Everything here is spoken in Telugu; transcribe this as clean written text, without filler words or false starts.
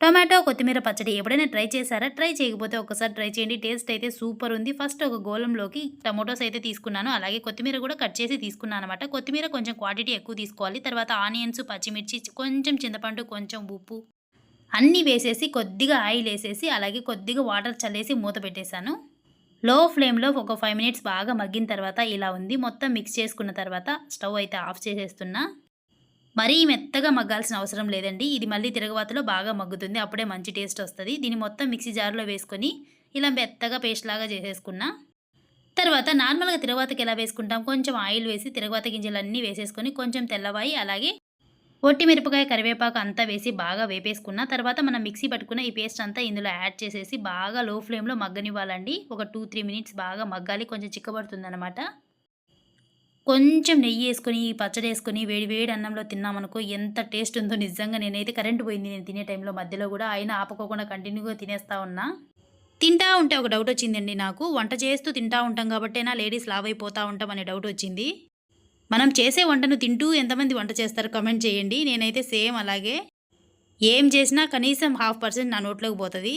టొమాటో కొత్తిమీర పచ్చడి ఎప్పుడైనా ట్రై చేశారా? ట్రై చేయకపోతే ఒక్కసారి ట్రై చేయండి. టేస్ట్ అయితే సూపర్ ఉంది. ఫస్ట్ ఒక గోళంలోకి టమోటోస్ అయితే తీసుకున్నాను. అలాగే కొత్తిమీర కూడా కట్ చేసి తీసుకున్నాననమాట. కొత్తిమీర కొంచెం క్వాంటిటీ ఎక్కువ తీసుకోవాలి. తర్వాత ఆనియన్స్, పచ్చిమిర్చి, కొంచెం చింతపండు, కొంచెం ఉప్పు అన్నీ వేసేసి కొద్దిగా ఆయిల్ ఏసేసి అలాగే కొద్దిగా వాటర్ చల్లేసి మూత పెట్టేశాను. లో ఫ్లేమ్‌లో ఒక 5 మినిట్స్ బాగా మగ్గిన తర్వాత ఇలా ఉంది. మొత్తం మిక్స్ చేసుకున్న తర్వాత స్టవ్ అయితే ఆఫ్ చేసేస్తున్నా. మరీ మెత్తగా మగ్గాల్సిన అవసరం లేదండి. ఇది మళ్ళీ తిరగవాతలో బాగా మగ్గుతుంది. అప్పుడే మంచి టేస్ట్ వస్తది. దీన్ని మొత్తం మిక్సీ జార్‌లో వేసుకొని ఇలా మెత్తగా పేస్ట్‌లాగా చేసేసుకున్నా. తర్వాత నార్మల్‌గా తిరగవాతకి ఎలా వేసుకుంటాం, కొంచెం ఆయిల్ వేసి తిరగవాత గింజలన్నీ వేసేసుకొని కొంచెం తెల్లవాయి అలాగే ఒట్టి మిరపకాయ, కరివేపాకు అంతా వేసి బాగా వేపేసుకున్న తర్వాత మనం మిక్సీ పట్టుకున్న ఈ పేస్ట్ అంతా ఇందులో యాడ్ చేసేసి బాగా లో ఫ్లేమ్‌లో మగ్గనివ్వాలండి. ఒక 2, 3 మినిట్స్ బాగా మగ్గాలి. కొంచెం చిక్కబడుతుందనమాట. కొంచెం నెయ్యేసుకొని, ఈ పచ్చడేసుకొని వేడి వేడి అన్నంలో తిన్నామనుకో ఎంత టేస్ట్ ఉందో నిజంగా నేనైతే కరెంట్ పోయింది నేను తినే టైంలో మధ్యలో గూడా. అయినా ఆపకోకుండా కంటిన్యూగా తినేస్తా ఉన్నా. తింటా ఉంటే ఒక డౌటొచ్చిందండి నాకు. వంట చేస్తూ తింటా ఉంటాం కాబట్టేనా లేడీస్ లావైపోతా ఉంటాం అనే డౌటొచ్చింది. మనం చేసే వంటను తింటూ ఎంతమంది వంట చేస్తారో కామెంట్ చేయండి. నేనైతే సేమ్ అలాగే. ఏం చేసినా కనీసం 1/2% నా నోట్లోకి పోతది.